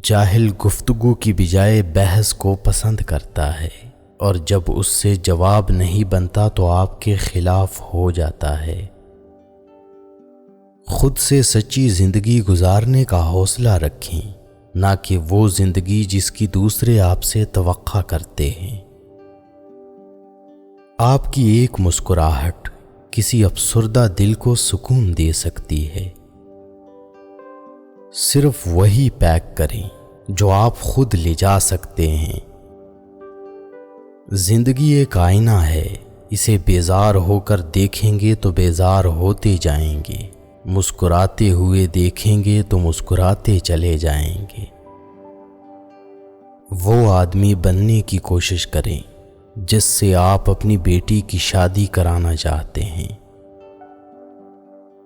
جاہل گفتگو کی بجائے بحث کو پسند کرتا ہے، اور جب اس سے جواب نہیں بنتا تو آپ کے خلاف ہو جاتا ہے۔ خود سے سچی زندگی گزارنے کا حوصلہ رکھیں، نہ کہ وہ زندگی جس کی دوسرے آپ سے توقع کرتے ہیں۔ آپ کی ایک مسکراہٹ کسی افسردہ دل کو سکون دے سکتی ہے۔ صرف وہی پیک کریں جو آپ خود لے جا سکتے ہیں۔ زندگی ایک آئینہ ہے، اسے بیزار ہو کر دیکھیں گے تو بیزار ہوتے جائیں گے، مسکراتے ہوئے دیکھیں گے تو مسکراتے چلے جائیں گے۔ وہ آدمی بننے کی کوشش کریں جس سے آپ اپنی بیٹی کی شادی کرانا چاہتے ہیں۔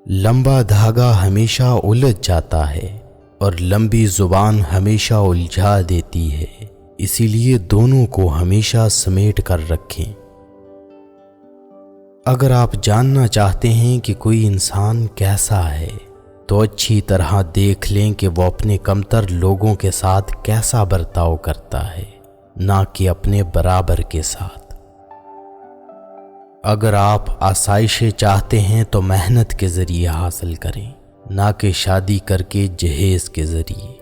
لمبا دھاگا ہمیشہ الجھ جاتا ہے اور لمبی زبان ہمیشہ الجھا دیتی ہے، اسی لیے دونوں کو ہمیشہ سمیٹ کر رکھیں۔ اگر آپ جاننا چاہتے ہیں کہ کوئی انسان کیسا ہے تو اچھی طرح دیکھ لیں کہ وہ اپنے کمتر لوگوں کے ساتھ کیسا برتاؤ کرتا ہے، نہ کہ اپنے برابر کے ساتھ۔ اگر آپ آسائشیں چاہتے ہیں تو محنت کے ذریعے حاصل کریں، نہ کہ شادی کر کے جہیز کے ذریعے۔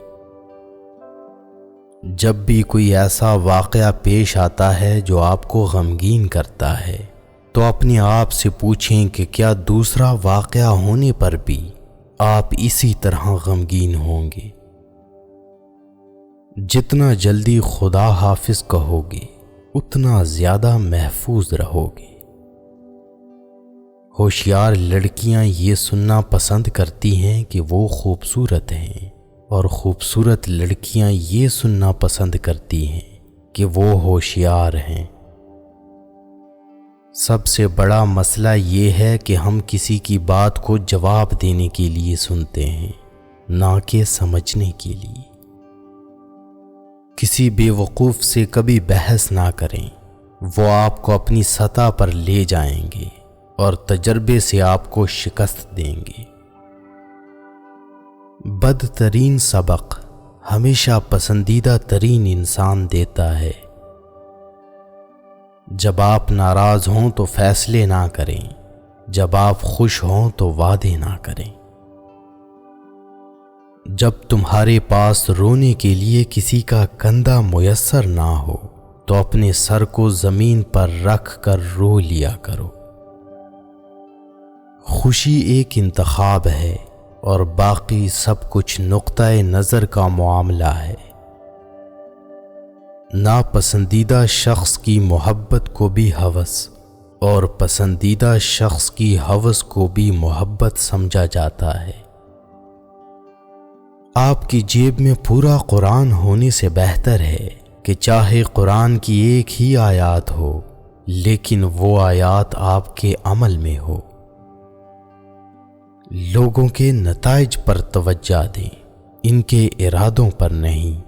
جب بھی کوئی ایسا واقعہ پیش آتا ہے جو آپ کو غمگین کرتا ہے تو اپنے آپ سے پوچھیں کہ کیا دوسرا واقعہ ہونے پر بھی آپ اسی طرح غمگین ہوں گے؟ جتنا جلدی خدا حافظ کہو گے اتنا زیادہ محفوظ رہو گے۔ ہوشیار لڑکیاں یہ سننا پسند کرتی ہیں کہ وہ خوبصورت ہیں، اور خوبصورت لڑکیاں یہ سننا پسند کرتی ہیں کہ وہ ہوشیار ہیں۔ سب سے بڑا مسئلہ یہ ہے کہ ہم کسی کی بات کو جواب دینے کے لیے سنتے ہیں، نہ کہ سمجھنے کے لیے۔ کسی بے وقوف سے کبھی بحث نہ کریں، وہ آپ کو اپنی سطح پر لے جائیں گے اور تجربے سے آپ کو شکست دیں گے۔ بدترین سبق ہمیشہ پسندیدہ ترین انسان دیتا ہے۔ جب آپ ناراض ہوں تو فیصلے نہ کریں، جب آپ خوش ہوں تو وعدے نہ کریں۔ جب تمہارے پاس رونے کے لیے کسی کا کندھا میسر نہ ہو تو اپنے سر کو زمین پر رکھ کر رو لیا کرو۔ خوشی ایک انتخاب ہے اور باقی سب کچھ نقطۂ نظر کا معاملہ ہے۔ ناپسندیدہ شخص کی محبت کو بھی ہوس اور پسندیدہ شخص کی ہوس کو بھی محبت سمجھا جاتا ہے۔ آپ کی جیب میں پورا قرآن ہونے سے بہتر ہے کہ چاہے قرآن کی ایک ہی آیات ہو لیکن وہ آیات آپ کے عمل میں ہو۔ لوگوں کے نتائج پر توجہ دیں، ان کے ارادوں پر نہیں۔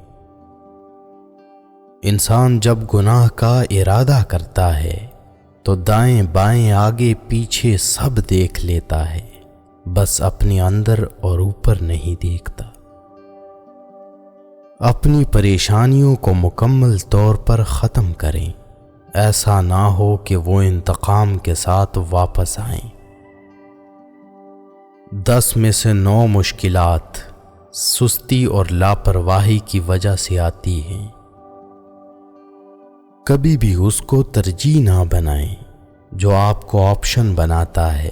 انسان جب گناہ کا ارادہ کرتا ہے تو دائیں بائیں آگے پیچھے سب دیکھ لیتا ہے، بس اپنے اندر اور اوپر نہیں دیکھتا۔ اپنی پریشانیوں کو مکمل طور پر ختم کریں، ایسا نہ ہو کہ وہ انتقام کے ساتھ واپس آئیں۔ 10 میں سے 9 مشکلات سستی اور لاپرواہی کی وجہ سے آتی ہیں۔ کبھی بھی اس کو ترجیح نہ بنائیں جو آپ کو آپشن بناتا ہے۔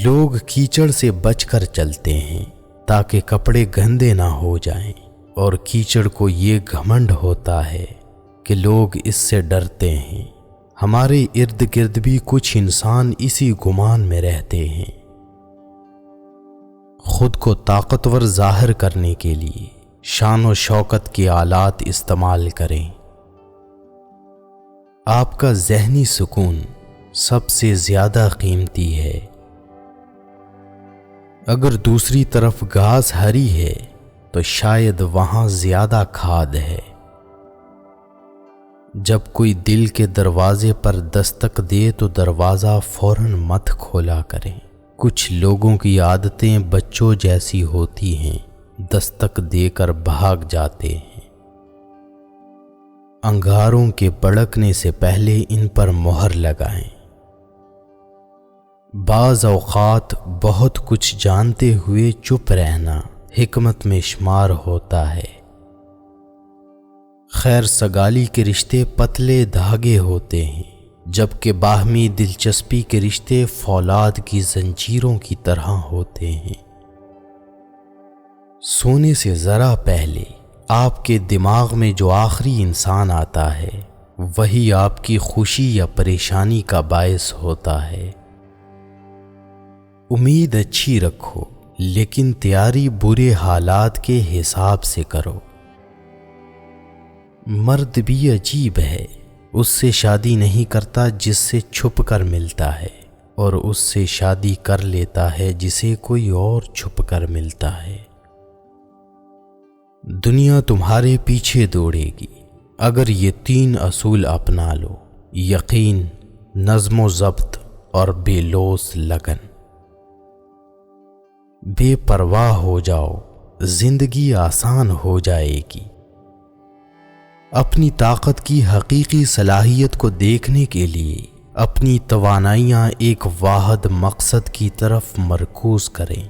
لوگ کیچڑ سے بچ کر چلتے ہیں تاکہ کپڑے گندے نہ ہو جائیں، اور کیچڑ کو یہ گھمنڈ ہوتا ہے کہ لوگ اس سے ڈرتے ہیں۔ ہمارے ارد گرد بھی کچھ انسان اسی گمان میں رہتے ہیں۔ خود کو طاقتور ظاہر کرنے کے لیے شان و شوکت کے آلات استعمال کریں۔ آپ کا ذہنی سکون سب سے زیادہ قیمتی ہے۔ اگر دوسری طرف گھاس ہری ہے تو شاید وہاں زیادہ کھاد ہے۔ جب کوئی دل کے دروازے پر دستک دے تو دروازہ فوراً مت کھولا کریں۔ کچھ لوگوں کی عادتیں بچوں جیسی ہوتی ہیں، دستک دے کر بھاگ جاتے ہیں۔ انگاروں کے بڑکنے سے پہلے ان پر مہر لگائیں۔ بعض اوقات بہت کچھ جانتے ہوئے چپ رہنا حکمت میں شمار ہوتا ہے۔ خیر سگالی کے رشتے پتلے دھاگے ہوتے ہیں، جبکہ باہمی دلچسپی کے رشتے فولاد کی زنجیروں کی طرح ہوتے ہیں۔ سونے سے ذرا پہلے آپ کے دماغ میں جو آخری انسان آتا ہے وہی آپ کی خوشی یا پریشانی کا باعث ہوتا ہے۔ امید اچھی رکھو، لیکن تیاری برے حالات کے حساب سے کرو۔ مرد بھی عجیب ہے، اس سے شادی نہیں کرتا جس سے چھپ کر ملتا ہے، اور اس سے شادی کر لیتا ہے جسے کوئی اور چھپ کر ملتا ہے۔ دنیا تمہارے پیچھے دوڑے گی اگر یہ 3 اصول اپنا لو: یقین، نظم و ضبط اور بے لوث لگن۔ بے پرواہ ہو جاؤ، زندگی آسان ہو جائے گی۔ اپنی طاقت کی حقیقی صلاحیت کو دیکھنے کے لیے اپنی توانائیاں ایک واحد مقصد کی طرف مرکوز کریں۔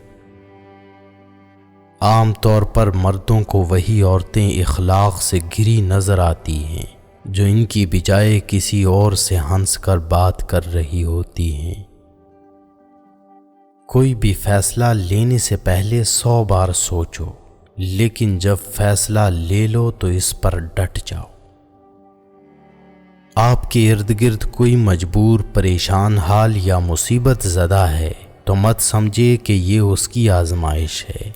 عام طور پر مردوں کو وہی عورتیں اخلاق سے گری نظر آتی ہیں جو ان کی بجائے کسی اور سے ہنس کر بات کر رہی ہوتی ہیں۔ کوئی بھی فیصلہ لینے سے پہلے 100 بار سوچو، لیکن جب فیصلہ لے لو تو اس پر ڈٹ جاؤ۔ آپ کے ارد گرد کوئی مجبور، پریشان حال یا مصیبت زدہ ہے تو مت سمجھے کہ یہ اس کی آزمائش ہے،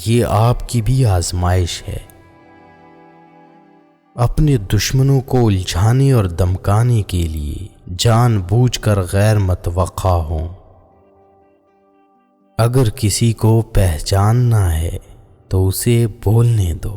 یہ آپ کی بھی آزمائش ہے۔ اپنے دشمنوں کو الجھانے اور دمکانے کے لیے جان بوجھ کر غیر متوقع ہوں۔ اگر کسی کو پہچاننا ہے تو اسے بولنے دو۔